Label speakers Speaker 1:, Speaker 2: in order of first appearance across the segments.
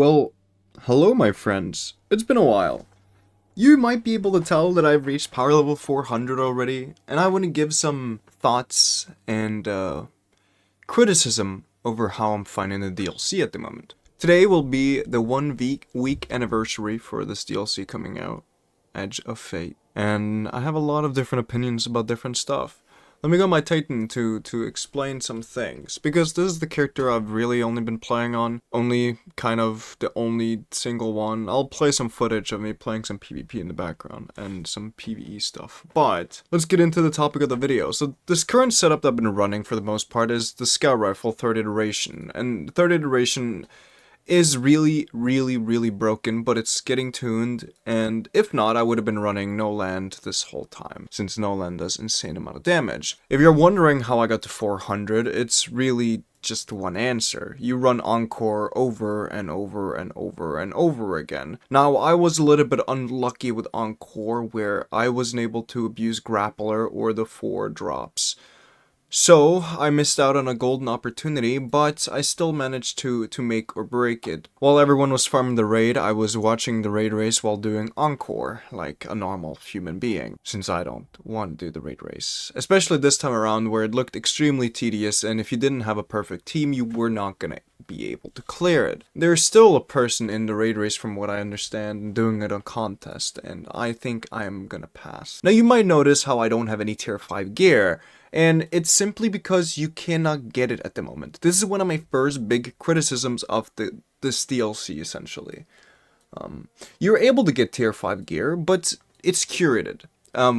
Speaker 1: Well, hello my friends. It's been a while. You might be able to tell that I've reached power level 400 already, and I want to give some thoughts and criticism over how I'm finding the DLC at the moment. Today will be the one week anniversary for this DLC coming out, Edge of Fate, and I have a lot of different opinions about different stuff. Let me go my Titan to explain some things, because this is the character I've really only been playing on, only kind of the only single one. I'll play some footage of me playing some PvP in the background, and some PvE stuff. But, let's get into the topic of the video. So, this current setup that I've been running for the most part is the Scout Rifle 3rd iteration, and 3rd iteration is really broken, but it's getting tuned, and if not, I would have been running no land this whole time, since no land does insane amount of damage. If you're wondering how I got to 400, it's really just one answer. You run Encore over and over and over and over again. Now, I was a little bit unlucky with Encore, where I wasn't able to abuse Grappler or the 4 drops. So, I missed out on a golden opportunity, but I still managed to make or break it. While everyone was farming the raid, I was watching the raid race while doing Encore, like a normal human being, since I don't want to do the raid race. Especially this time around, where it looked extremely tedious, and if you didn't have a perfect team, you were not gonna be able to clear it. There's still a person in the raid race from what I understand doing it on contest, and I think I'm gonna pass. Now you might notice how I don't have any tier 5 gear, and it's simply because you cannot get it at the moment. This is one of my first big criticisms of this DLC, essentially. You're able to get tier 5 gear, but it's curated,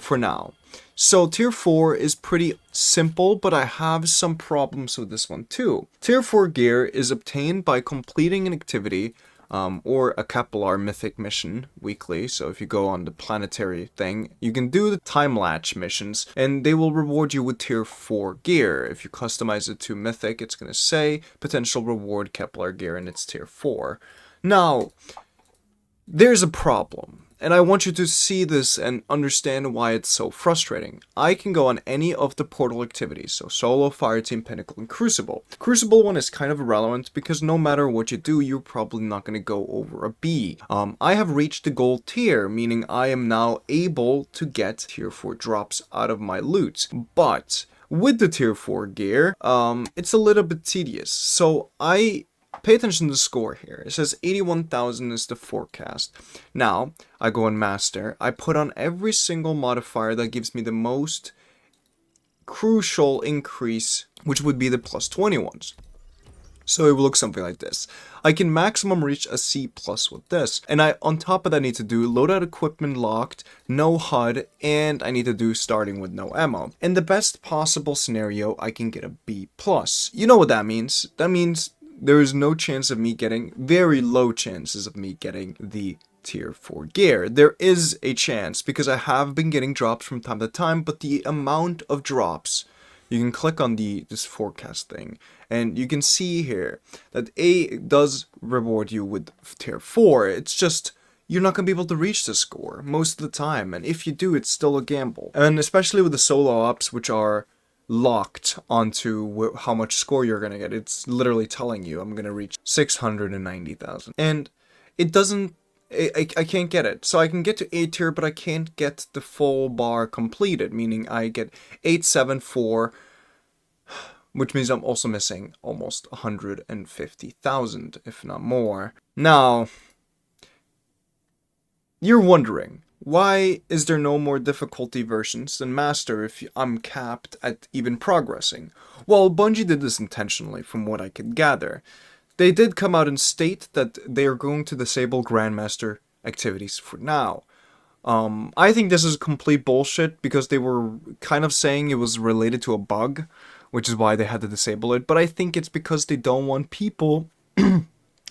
Speaker 1: for now. So tier 4 is pretty simple, but I have some problems with this one too. Tier 4 gear is obtained by completing an activity, or a Capillar mythic mission weekly. So if you go on the planetary thing, you can do the time latch missions, and they will reward you with tier 4 gear. If you customize it to mythic, it's going to say potential reward Capillar gear, and it's tier 4. Now, there's a problem, and I want you to see this and understand why it's so frustrating. I can go on any of the portal activities, so Solo, Fireteam, Pinnacle, and Crucible. Crucible one is kind of irrelevant because no matter what you do, you're probably not going to go over a B. I have reached the gold tier, meaning I am now able to get tier 4 drops out of my loot. But with the tier 4 gear, it's a little bit tedious. So pay attention to the score here. It says 81,000 is the forecast. Now, I go on Master. I put on every single modifier that gives me the most crucial increase, which would be the plus 20 ones. So it will look something like this. I can maximum reach a C+ with this. And I, on top of that, need to do loadout equipment locked, no HUD, and I need to do starting with no ammo. In the best possible scenario, I can get a B+. You know what that means? That means there is no chance of me getting, very low chances of me getting the tier 4 gear. There is a chance, because I have been getting drops from time to time, but the amount of drops, you can click on this forecast thing, and you can see here that A does reward you with tier 4, it's just, you're not going to be able to reach the score most of the time, and if you do, it's still a gamble. And especially with the solo ops, which are locked onto how much score you're gonna get. It's literally telling you I'm gonna reach 690,000, and it doesn't. I can't get it. So I can get to A tier, but I can't get the full bar completed, meaning I get 874, which means I'm also missing almost 150,000, if not more. Now, you're wondering, why is there no more difficulty versions than Master if I'm capped at even progressing? Well, Bungie did this intentionally, from what I could gather. They did come out and state that they are going to disable Grandmaster activities for now. I think this is complete bullshit, because they were kind of saying it was related to a bug, which is why they had to disable it, but I think it's because they don't want people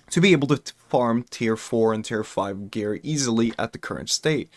Speaker 1: to be able to farm tier 4 and tier 5 gear easily at the current state.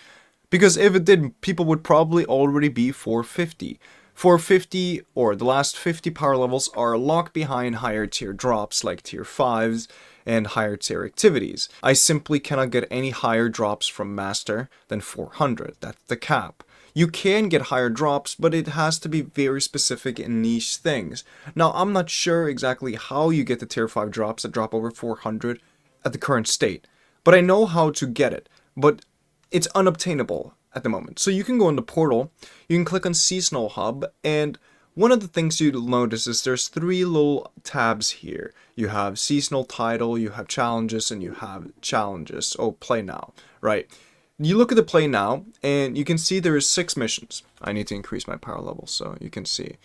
Speaker 1: Because if it did, people would probably already be 450. 450, or the last 50 power levels, are locked behind higher tier drops like tier 5s and higher tier activities. I simply cannot get any higher drops from Master than 400, that's the cap. You can get higher drops, but it has to be very specific and niche things. Now, I'm not sure exactly how you get the tier 5 drops that drop over 400 at the current state. But I know how to get it. But it's unobtainable at the moment. So you can go in the portal, you can click on Seasonal Hub, and one of the things you'll notice is there's 3 little tabs here. You have Seasonal Title, you have Challenges, and you have Challenges. Oh, Play Now, right? You look at the Play Now, and you can see there is 6 missions. I need to increase my power level so you can see.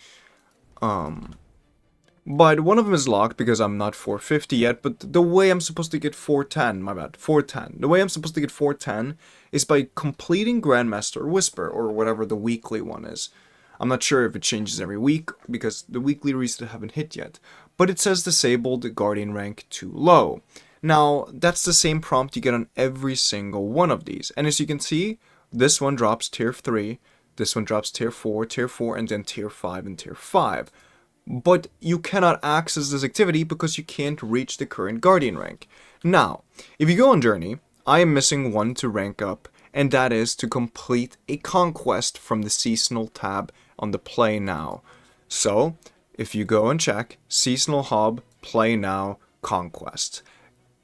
Speaker 1: But one of them is locked because I'm not 450 yet, but the way I'm supposed to get 410, my bad, 410. The way I'm supposed to get 410 is by completing Grandmaster Whisper, or whatever the weekly one is. I'm not sure if it changes every week, because the weekly reset haven't hit yet. But it says disabled Guardian rank too low. Now, that's the same prompt you get on every single one of these. And as you can see, this one drops tier 3, this one drops tier 4, and then tier 5 and tier 5. But you cannot access this activity because you can't reach the current Guardian rank. Now, if you go on Journey, I am missing one to rank up, and that is to complete a conquest from the Seasonal tab on the Play Now. So, if you go and check Seasonal Hub, Play Now, Conquest,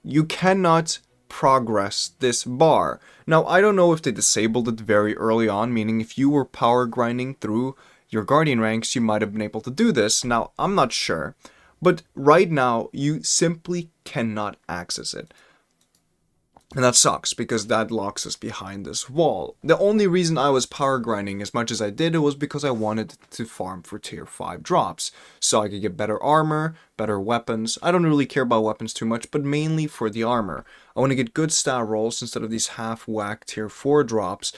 Speaker 1: you cannot progress this bar. Now, I don't know if they disabled it very early on, meaning if you were power grinding through your Guardian ranks, you might have been able to do this. Now, I'm not sure, but right now, you simply cannot access it. And that sucks, because that locks us behind this wall. The only reason I was power grinding as much as I did, it was because I wanted to farm for tier 5 drops, so I could get better armor, better weapons. I don't really care about weapons too much, but mainly for the armor. I want to get good stat rolls instead of these half-whack tier 4 drops.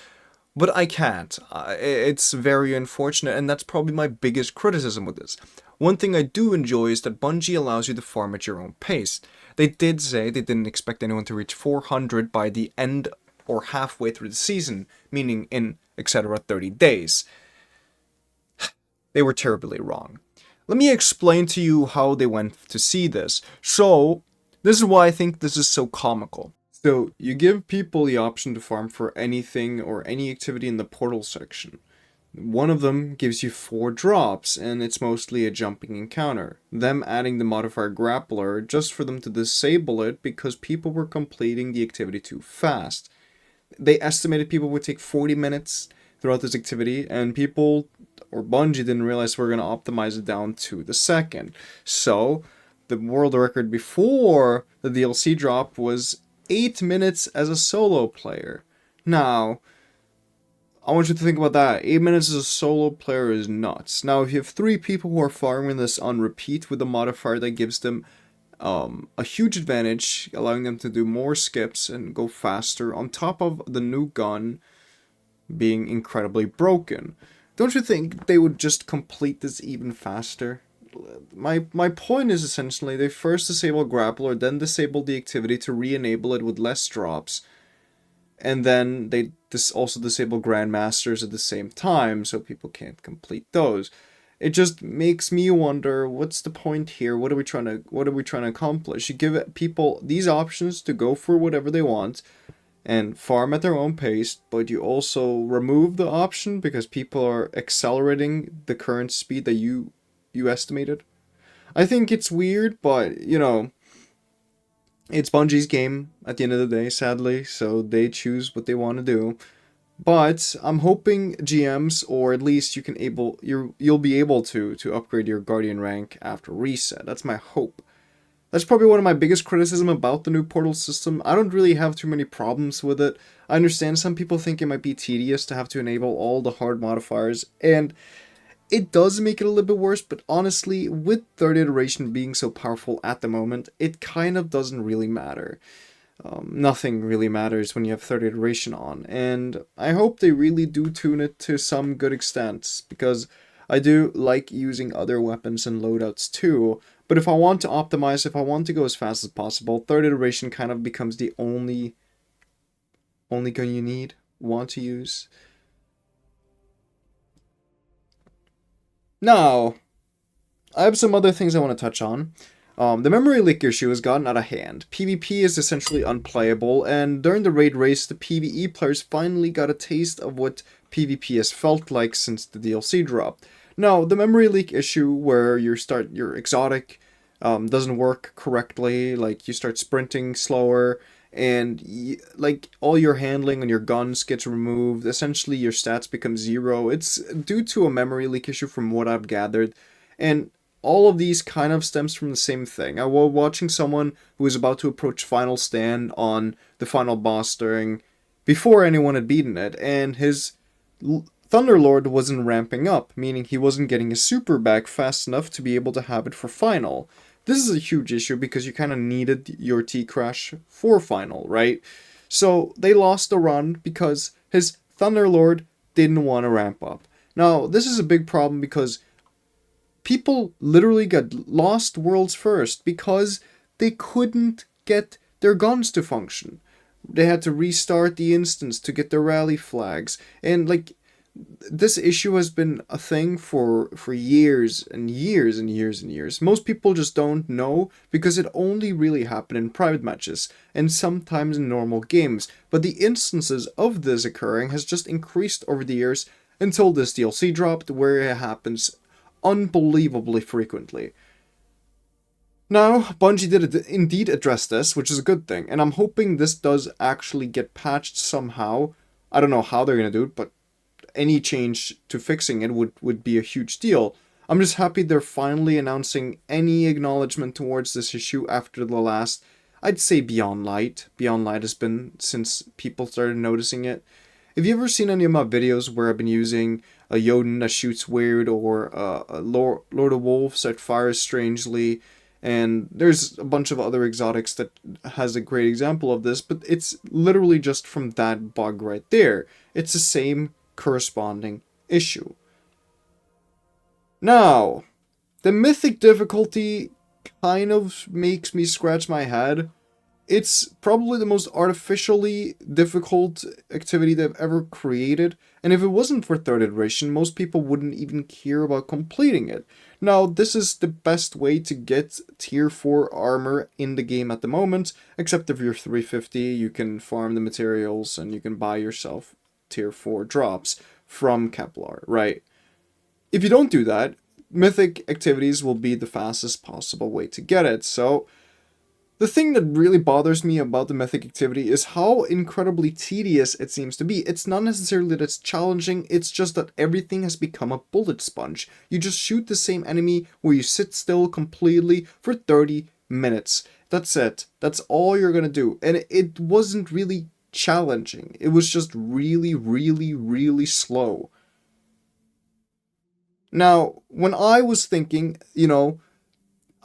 Speaker 1: But I can't. It's very unfortunate, and that's probably my biggest criticism with this. One thing I do enjoy is that Bungie allows you to farm at your own pace. They did say they didn't expect anyone to reach 400 by the end or halfway through the season, meaning in, etc., 30 days. They were terribly wrong. Let me explain to you how they went to see this. So, this is why I think this is so comical. So, you give people the option to farm for anything or any activity in the portal section. One of them gives you 4 drops, and it's mostly a jumping encounter. Them adding the modifier Grappler just for them to disable it because people were completing the activity too fast. They estimated people would take 40 minutes throughout this activity, and people, or Bungie, didn't realize we're going to optimize it down to the second. So, the world record before the DLC drop was 8 minutes as a solo player. Now, I want you to think about that. 8 minutes as a solo player is nuts. Now, if you have 3 people who are farming this on repeat with a modifier that gives them a huge advantage, allowing them to do more skips and go faster, on top of the new gun being incredibly broken, don't you think they would just complete this even faster? My point is essentially they first disable Grappler, then disable the activity to re-enable it with less drops, and then they also disable Grandmasters at the same time, so people can't complete those. It just makes me wonder, what's the point here? What are we trying to accomplish? You give people these options to go for whatever they want and farm at their own pace, but you also remove the option because people are accelerating the current speed that you estimated. I think it's weird, but, you know, it's Bungie's game at the end of the day, sadly, so they choose what they want to do. But I'm hoping GMs, or at least you'll be able to upgrade your Guardian rank after reset. That's my hope. That's probably one of my biggest criticism about the new portal system. I don't really have too many problems with it. I understand some people think it might be tedious to have to enable all the hard modifiers, and it does make it a little bit worse, but honestly, with third iteration being so powerful at the moment, it kind of doesn't really matter. Nothing really matters when you have third iteration on, and I hope they really do tune it to some good extent, because I do like using other weapons and loadouts too, but if I want to optimize, if I want to go as fast as possible, third iteration kind of becomes the only gun you want to use. Now, I have some other things I want to touch on. The memory leak issue has gotten out of hand. PvP is essentially unplayable, and during the raid race, the PvE players finally got a taste of what PvP has felt like since the DLC dropped. Now, the memory leak issue where you start your exotic doesn't work correctly. Like you start sprinting slower, and like all your handling on your guns gets removed. Essentially, your stats become zero. It's due to a memory leak issue, from what I've gathered, and all of these kind of stems from the same thing. I was watching someone who was about to approach final stand on the final boss during before anyone had beaten it, and his Thunderlord wasn't ramping up, meaning he wasn't getting his super back fast enough to be able to have it for final. This is a huge issue because you kind of needed your T-Crash for final, right? So they lost the run because his Thunderlord didn't want to ramp up. Now, this is a big problem because people literally got lost worlds first because they couldn't get their guns to function. They had to restart the instance to get their rally flags. And like this issue has been a thing for years and years and years and years. Most people just don't know because it only really happened in private matches and sometimes in normal games. But the instances of this occurring has just increased over the years until this DLC dropped, where it happens unbelievably frequently. Now, Bungie did indeed address this, which is a good thing, and I'm hoping this does actually get patched somehow. I don't know how they're going to do it, but any change to fixing it would be a huge deal. I'm just happy they're finally announcing any acknowledgement towards this issue after the last, I'd say, Beyond Light. Beyond Light has been since people started noticing it. Have you ever seen any of my videos where I've been using a Jotun that shoots weird, or a Lord of Wolves that fires strangely? And there's a bunch of other exotics that has a great example of this, but it's literally just from that bug right there. It's the same corresponding issue. Now, the mythic difficulty kind of makes me scratch my head. It's probably the most artificially difficult activity they've ever created, and if it wasn't for third iteration, most people wouldn't even care about completing it. Now, this is the best way to get tier 4 armor in the game at the moment, except if you're 350, you can farm the materials and you can buy yourself tier 4 drops from Kepler, right? If you don't do that, mythic activities will be the fastest possible way to get it. So the thing that really bothers me about the mythic activity is how incredibly tedious it seems to be. It's not necessarily that it's challenging, it's just that everything has become a bullet sponge. You just shoot the same enemy where you sit still completely for 30 minutes. That's it. That's all you're gonna do. And it wasn't really challenging. It was just really, really, really slow. Now, when I was thinking,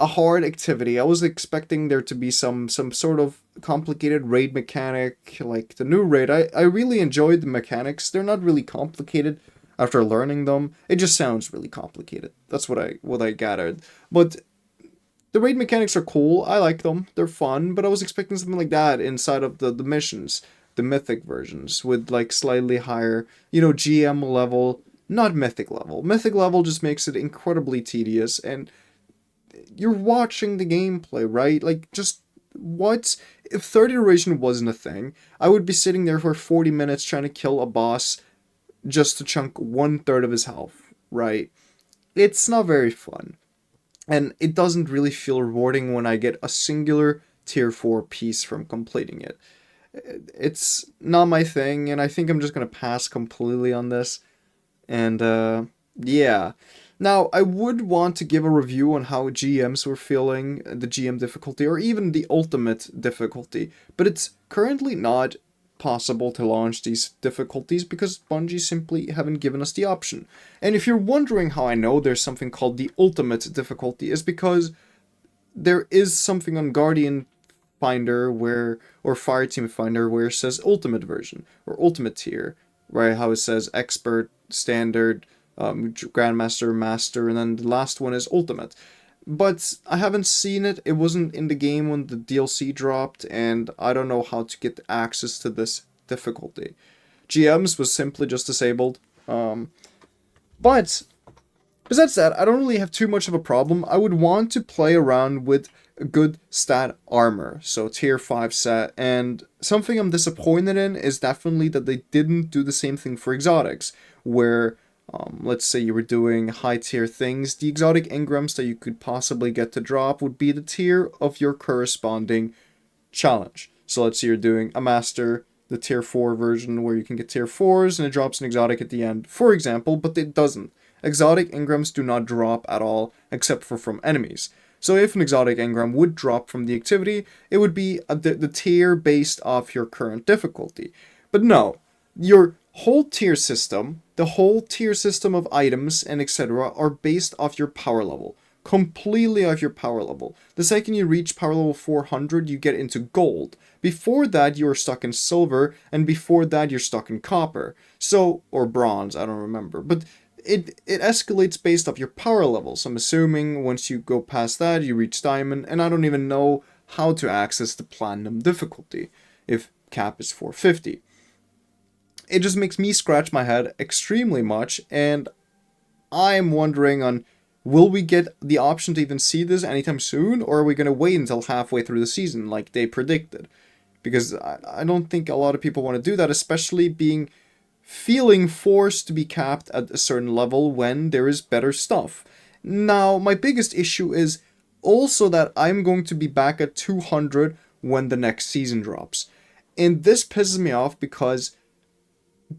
Speaker 1: a hard activity, I was expecting there to be some sort of complicated raid mechanic, like the new raid. I really enjoyed the mechanics. They're not really complicated after learning them. It just sounds really complicated. That's what I gathered. But the raid mechanics are cool. I like them. They're fun, but I was expecting something like that inside of the missions, the mythic versions, with like slightly higher, GM level, not mythic level. Mythic level just makes it incredibly tedious, and you're watching the gameplay, right? Like, just what? If third iteration wasn't a thing, I would be sitting there for 40 minutes trying to kill a boss just to chunk 1/3 of his health, right? It's not very fun. And it doesn't really feel rewarding when I get a singular tier 4 piece from completing it. It's not my thing, and I think I'm just gonna pass completely on this. And, yeah. Now, I would want to give a review on how GMs were feeling, the GM difficulty, or even the ultimate difficulty, but it's currently not possible to launch these difficulties because Bungie simply haven't given us the option. And if you're wondering how I know there's something called the ultimate difficulty, is because there is something on Guardian Finder or Fireteam Finder where it says ultimate version, or ultimate tier, right? How it says expert, standard, Grandmaster, Master, and then the last one is Ultimate. But I haven't seen it. It wasn't in the game when the DLC dropped, and I don't know how to get access to this difficulty. GMs was simply just disabled. But besides that, I don't really have too much of a problem. I would want to play around with a good stat armor, so tier 5 set, and something I'm disappointed in is definitely that they didn't do the same thing for exotics, where Let's say you were doing high tier things, the exotic engrams that you could possibly get to drop would be the tier of your corresponding challenge. So let's say you're doing a master, the tier 4 version where you can get tier 4s and it drops an exotic at the end, for example, but it doesn't. Exotic engrams do not drop at all except for from enemies. So if an exotic engram would drop from the activity, it would be the tier based off your current difficulty. But no, your whole tier system, the whole tier system of items and etc. are based off your power level. Completely off your power level. The second you reach power level 400, you get into gold. Before that, you're stuck in silver, and before that, you're stuck in copper. So, or bronze, I don't remember. But it escalates based off your power levels. I'm assuming once you go past that, you reach diamond, and I don't even know how to access the platinum difficulty if cap is 450. It just makes me scratch my head extremely much, and I'm wondering on, will we get the option to even see this anytime soon, or are we going to wait until halfway through the season like they predicted? Because I don't think a lot of people want to do that, especially feeling forced to be capped at a certain level when there is better stuff. Now, my biggest issue is also that I'm going to be back at 200 when the next season drops. And this pisses me off because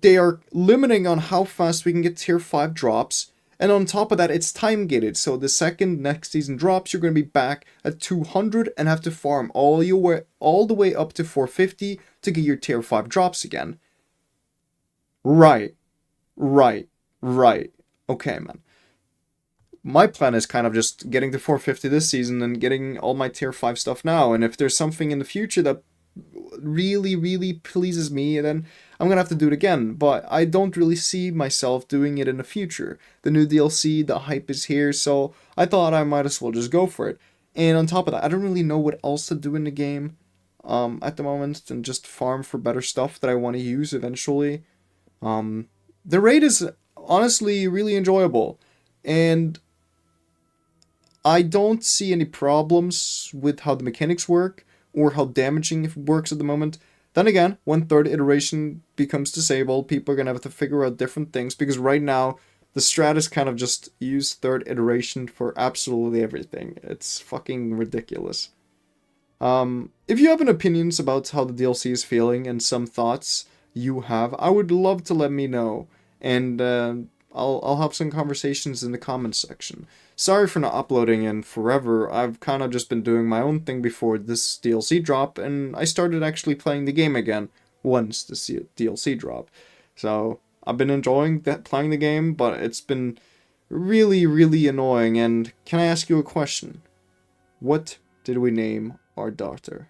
Speaker 1: they are limiting on how fast we can get tier 5 drops, and on top of that, it's time gated, so the second next season drops, you're going to be back at 200 and have to farm all the way up to 450 to get your tier 5 drops again. Right, right, right. Okay, man. My plan is kind of just getting to 450 this season and getting all my tier 5 stuff now, and if there's something in the future that really, really pleases me, then I'm gonna have to do it again. But I don't really see myself doing it in the future. The new DLC, the hype is here, so I thought I might as well just go for it. And on top of that, I don't really know what else to do in the game at the moment than just farm for better stuff that I want to use eventually. The raid is honestly really enjoyable, and I don't see any problems with how the mechanics work or how damaging it works at the moment. Then again, when third iteration becomes disabled, people are going to have to figure out different things, because right now the strat is kind of just use third iteration for absolutely everything. It's fucking ridiculous. If you have any opinions about how the DLC is feeling and some thoughts you have, I would love to let me know, and I'll have some conversations in the comments section. Sorry for not uploading in forever. I've kind of just been doing my own thing before this DLC drop, and I started actually playing the game again once the DLC dropped. So I've been enjoying playing the game, but it's been really, really annoying. And can I ask you a question? What did we name our daughter?